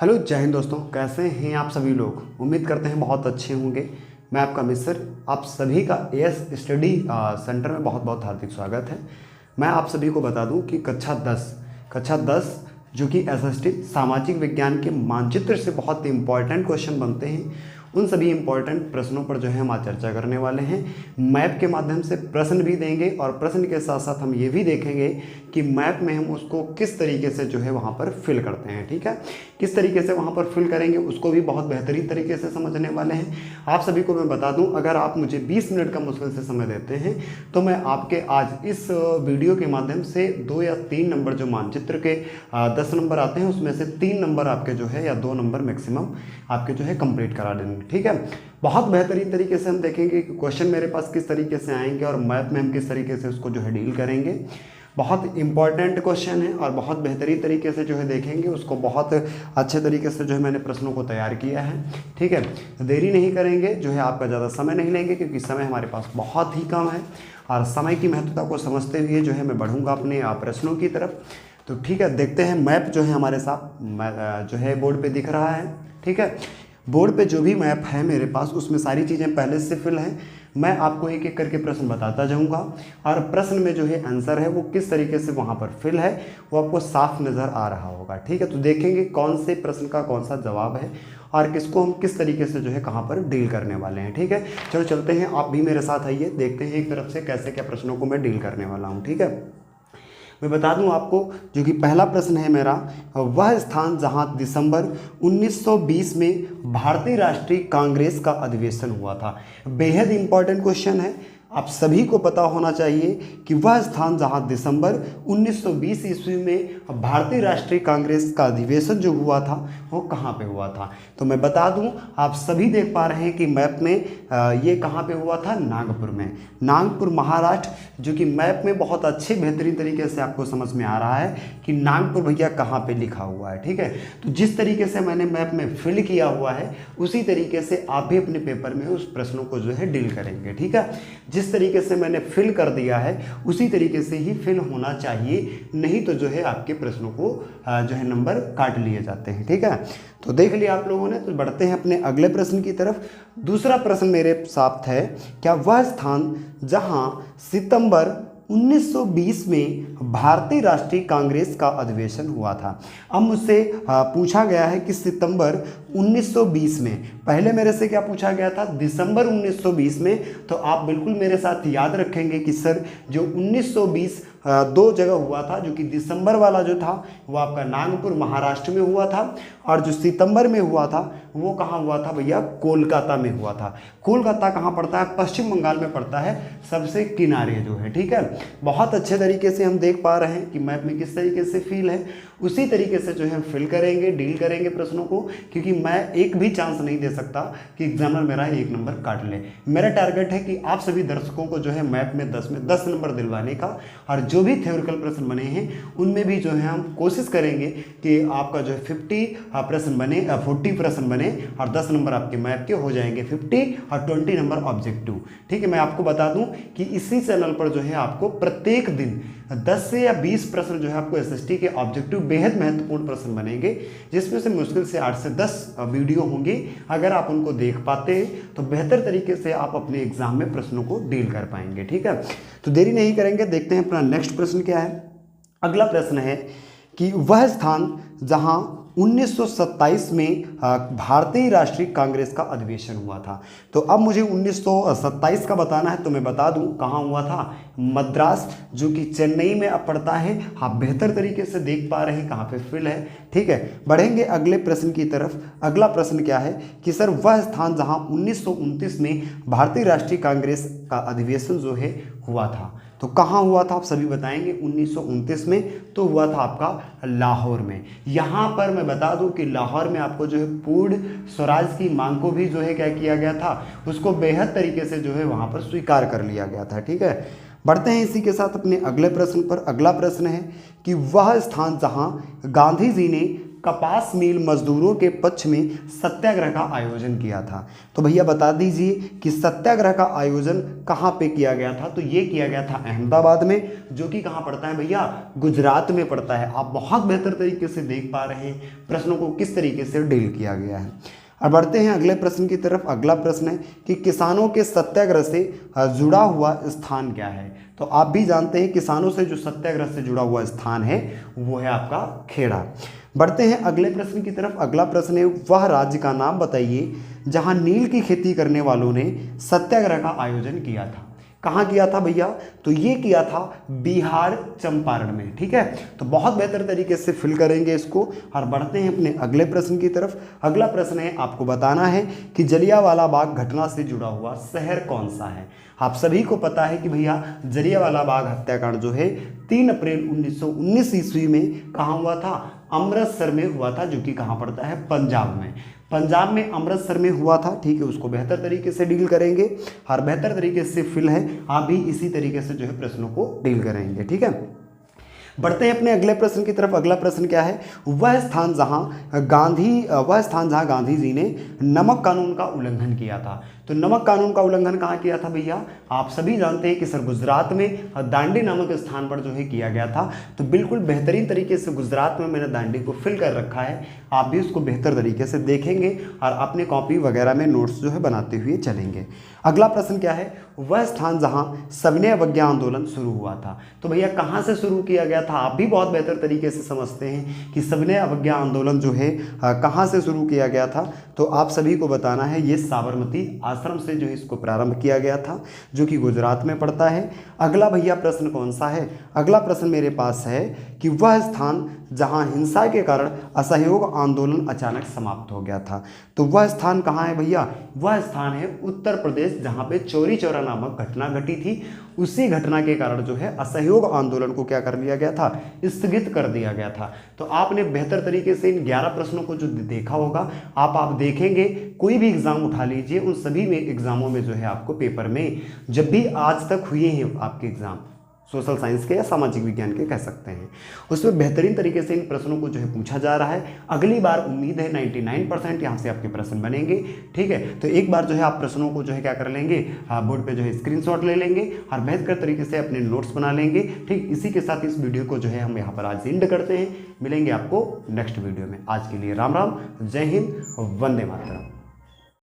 Hello जय हिंद दोस्तों, कैसे हैं आप सभी लोग। उम्मीद करते हैं बहुत अच्छे होंगे। मैं आपका मिस्र, आप सभी का एएस स्टडी सेंटर में बहुत बहुत हार्दिक स्वागत है। मैं आप सभी को बता दूं कि कक्षा 10 जो कि एसएसटी सामाजिक विज्ञान के मानचित्र से बहुत इंपॉर्टेंट क्वेश्चन बनते हैं, उन सभी इंपॉर्टेंट प्रश्नों पर जो है हम आज चर्चा करने वाले हैं। मैप के माध्यम से प्रश्न भी देंगे और प्रश्न के साथ साथ हम ये भी देखेंगे कि मैप में हम उसको किस तरीके से जो है वहाँ पर फिल करते हैं। ठीक है, किस तरीके से वहाँ पर फिल करेंगे उसको भी बहुत बेहतरीन तरीके से समझने वाले हैं। आप सभी को मैं बता दूं, अगर आप मुझे 20 मिनट का मुश्किल से समय देते हैं तो मैं आपके आज इस वीडियो के माध्यम से 2 या 3 नंबर जो मानचित्र के 10 नंबर आते हैं उसमें से 3 नंबर आपके जो है या 2 नंबर मैक्सिमम आपके जो है कंप्लीट करा देंगे। ठीक है, बहुत बेहतरीन तरीके से हम देखेंगे कि क्वेश्चन मेरे पास किस तरीके से आएंगे और मैप में हम किस तरीके से उसको जो है डील करेंगे। बहुत इंपॉर्टेंट क्वेश्चन है और बहुत बेहतरीन तरीके से जो है देखेंगे उसको। बहुत अच्छे तरीके से जो है मैंने प्रश्नों को तैयार किया है। ठीक है, देरी नहीं करेंगे, जो है आपका ज़्यादा समय नहीं लेंगे क्योंकि समय हमारे पास बहुत ही कम है और समय की महत्वता को समझते हुए जो है मैं बढ़ूँगा अपने प्रश्नों की तरफ। तो ठीक है, देखते हैं मैप जो है हमारे साथ जो है बोर्ड पर दिख रहा है। ठीक है, बोर्ड पे जो भी मैप है मेरे पास उसमें सारी चीज़ें पहले से फिल हैं। मैं आपको एक एक करके प्रश्न बताता जाऊंगा और प्रश्न में जो है आंसर है वो किस तरीके से वहाँ पर फिल है वो आपको साफ नज़र आ रहा होगा। ठीक है, तो देखेंगे कौन से प्रश्न का कौन सा जवाब है और किसको हम किस तरीके से जो है कहाँ पर डील करने वाले हैं। ठीक है, चलो चलते हैं, आप भी मेरे साथ आइए, देखते हैं एक तरफ से कैसे क्या प्रश्नों को मैं डील करने वाला हूँ। ठीक है, मैं बता दूं आपको, जो कि पहला प्रश्न है मेरा, वह स्थान जहां दिसंबर 1920 में भारतीय राष्ट्रीय कांग्रेस का अधिवेशन हुआ था। बेहद इंपॉर्टेंट क्वेश्चन है, आप सभी को पता होना चाहिए कि वह स्थान जहां दिसंबर 1920 ईस्वी में भारतीय राष्ट्रीय कांग्रेस का अधिवेशन जो हुआ था वो कहाँ पे हुआ था। तो मैं बता दूं, आप सभी देख पा रहे हैं कि मैप में ये कहाँ पे हुआ था, नागपुर में, नागपुर महाराष्ट्र, जो कि मैप में बहुत अच्छे बेहतरीन तरीके से आपको समझ में आ रहा है कि नागपुर भैया कहाँ पे लिखा हुआ है। ठीक है, तो जिस तरीके से मैंने मैप में फिल किया हुआ है उसी तरीके से आप भी अपने पेपर में उस प्रश्नों को जो है डील करेंगे। ठीक है, जिस तरीके से मैंने फिल कर दिया है उसी तरीके से ही फिल होना चाहिए, नहीं तो जो है आपके प्रश्नों को जो है नंबर काट लिए जाते हैं। ठीक है, तो देख लिया आप लोगों ने, तो बढ़ते हैं अपने अगले प्रश्न की तरफ। दूसरा प्रश्न मेरे साथ है, क्या वह स्थान जहां सितंबर 1920 में भारतीय राष्ट्रीय कांग्रेस का अधिवेशन हुआ था। अब मुझसे पूछा गया है कि सितंबर 1920 में, पहले मेरे से क्या पूछा गया था, दिसंबर 1920 में। तो आप बिल्कुल मेरे साथ याद रखेंगे कि सर जो 1920 दो जगह हुआ था, जो कि दिसंबर वाला जो था वो आपका नागपुर महाराष्ट्र में हुआ था और जो सितंबर में हुआ था वो कहाँ हुआ था भैया, कोलकाता में हुआ था। कोलकाता कहाँ पड़ता है, पश्चिम बंगाल में पड़ता है, सबसे किनारे जो है। ठीक है, बहुत अच्छे तरीके से हम देख पा रहे हैं कि मैप में किस तरीके से फिल है, उसी तरीके से जो है हम फिल करेंगे, डील करेंगे प्रश्नों को, क्योंकि मैं एक भी चांस नहीं दे सकता कि एग्जामिनर मेरा 1 नंबर काट ले। मेरा टारगेट है कि आप सभी दर्शकों को जो है मैप में 10 नंबर दिलवाने का, और जो भी थ्योरिकल प्रश्न बने हैं उनमें भी जो है हम कोशिश करेंगे कि आपका जो है 40 प्रश्न बने और 10 नंबर आपके मैप के हो जाएंगे 50 और 20 नंबर ऑब्जेक्टिव। ठीक है, मैं आपको बता दूं कि इसी चैनल पर जो है आपको प्रत्येक दिन 10 से या 20 प्रश्न जो है आपको एसएसटी के ऑब्जेक्टिव बेहद महत्वपूर्ण प्रश्न बनेंगे, जिसमें से मुश्किल से 8 से 10 वीडियो होंगी। अगर आप उनको देख पाते हैं तो बेहतर तरीके से आप अपने एग्जाम में प्रश्नों को डील कर पाएंगे। ठीक है, तो देरी नहीं करेंगे, देखते हैं अपना नेक्स्ट प्रश्न क्या है। अगला प्रश्न है कि वह स्थान जहां 1927 में भारतीय राष्ट्रीय कांग्रेस का अधिवेशन हुआ था। तो अब मुझे 1927 का बताना है, तो मैं बता दूं कहाँ हुआ था, मद्रास, जो कि चेन्नई में अब पड़ता है। आप बेहतर तरीके से देख पा रहे हैं कहाँ पे फिल है। ठीक है, बढ़ेंगे अगले प्रश्न की तरफ। अगला प्रश्न क्या है कि सर वह स्थान जहाँ 1929 में भारतीय राष्ट्रीय कांग्रेस का अधिवेशन जो है हुआ था, तो कहाँ हुआ था आप सभी बताएंगे। 1929 में तो हुआ था आपका लाहौर में। यहाँ पर मैं बता दूं कि लाहौर में आपको जो है पूर्ण स्वराज की मांग को भी जो है क्या किया गया था, उसको बेहद तरीके से जो है वहाँ पर स्वीकार कर लिया गया था। ठीक है, बढ़ते हैं इसी के साथ अपने अगले प्रश्न पर। अगला प्रश्न है कि वह स्थान जहाँ गांधी जी ने कपास मिल मजदूरों के पक्ष में सत्याग्रह का आयोजन किया था। तो भैया बता दीजिए कि सत्याग्रह का आयोजन कहाँ पे किया गया था। तो ये किया गया था अहमदाबाद में, जो कि कहाँ पड़ता है भैया, गुजरात में पड़ता है। आप बहुत बेहतर तरीके से देख पा रहे हैं प्रश्नों को किस तरीके से डील किया गया है। अब बढ़ते हैं अगले प्रश्न की तरफ। अगला प्रश्न है कि किसानों के सत्याग्रह से जुड़ा हुआ स्थान क्या है। तो आप भी जानते हैं किसानों से जो सत्याग्रह से जुड़ा हुआ स्थान है वो है आपका खेड़ा। बढ़ते हैं अगले प्रश्न की तरफ। अगला प्रश्न है वह राज्य का नाम बताइए जहां नील की खेती करने वालों ने सत्याग्रह का आयोजन किया था। कहाँ किया था भैया, तो ये किया था बिहार चंपारण में। ठीक है, तो बहुत बेहतर तरीके से फिल करेंगे इसको। और बढ़ते हैं अपने अगले प्रश्न की तरफ। अगला प्रश्न है आपको बताना है कि जलियांवाला बाग घटना से जुड़ा हुआ शहर कौन सा है। आप सभी को पता है कि भैया जलियांवाला बाग हत्याकांड जो है 3 अप्रैल 1919 ईस्वी में कहाँ हुआ था, अमृतसर में हुआ था, जो कि कहाँ पड़ता है, पंजाब में। पंजाब में अमृतसर में हुआ था। ठीक है, उसको बेहतर तरीके से डील करेंगे और बेहतर तरीके से फिल है। आप भी इसी तरीके से जो है प्रश्नों को डील करेंगे। ठीक है, बढ़ते हैं अपने अगले प्रश्न की तरफ। अगला प्रश्न क्या है, वह स्थान जहां गांधी जी ने नमक कानून का उल्लंघन किया था। तो नमक कानून का उल्लंघन कहाँ किया था भैया, आप सभी जानते हैं कि सर गुजरात में दांडी नामक स्थान पर जो है किया गया था। तो बिल्कुल बेहतरीन तरीके से गुजरात में मैंने दांडी को फिल कर रखा है। आप भी उसको बेहतर तरीके से देखेंगे और अपने कॉपी वगैरह में नोट्स जो है बनाते हुए चलेंगे। अगला प्रश्न क्या है, वह स्थान जहां सविनय अवज्ञा आंदोलन शुरू हुआ था। तो भैया कहाँ से शुरू किया गया था, आप भी बहुत बेहतर तरीके से समझते हैं कि सविनय अवज्ञा आंदोलन जो है कहाँ से शुरू किया गया था। तो आप सभी को बताना है ये साबरमती आश्रम से जो है इसको प्रारंभ किया गया था, जो कि गुजरात में पड़ता है। अगला भैया प्रश्न कौन सा है, अगला प्रश्न मेरे पास है कि वह स्थान जहां हिंसा के कारण असहयोग आंदोलन अचानक समाप्त हो गया था। तो वह स्थान कहाँ है भैया, वह स्थान है उत्तर प्रदेश, जहां पे चौरी चौरा नामक घटना घटी थी। उसी घटना के कारण जो है असहयोग आंदोलन को क्या कर लिया गया था, स्थगित कर दिया गया था। तो आपने बेहतर तरीके से इन 11 प्रश्नों को जो देखा होगा, आप देखेंगे, कोई भी एग्जाम उठा लीजिए, उन सभी में एग्जामों में जो है आपको पेपर में जब भी आज तक हुए हैं आपके एग्जाम, सोशल साइंस के या सामाजिक विज्ञान के कह सकते हैं, उसमें बेहतरीन तरीके से इन प्रश्नों को जो है पूछा जा रहा है। अगली बार उम्मीद है 99% यहाँ से आपके प्रश्न बनेंगे। ठीक है, तो एक बार जो है आप प्रश्नों को जो है क्या कर लेंगे, बोर्ड पे जो है स्क्रीनशॉट ले लेंगे और बेहतर तरीके से अपने नोट्स बना लेंगे। ठीक, इसी के साथ इस वीडियो को जो है हम यहाँ पर आज एंड करते हैं। मिलेंगे आपको नेक्स्ट वीडियो में। आज के लिए राम राम, जय हिंद, वंदे मातरम।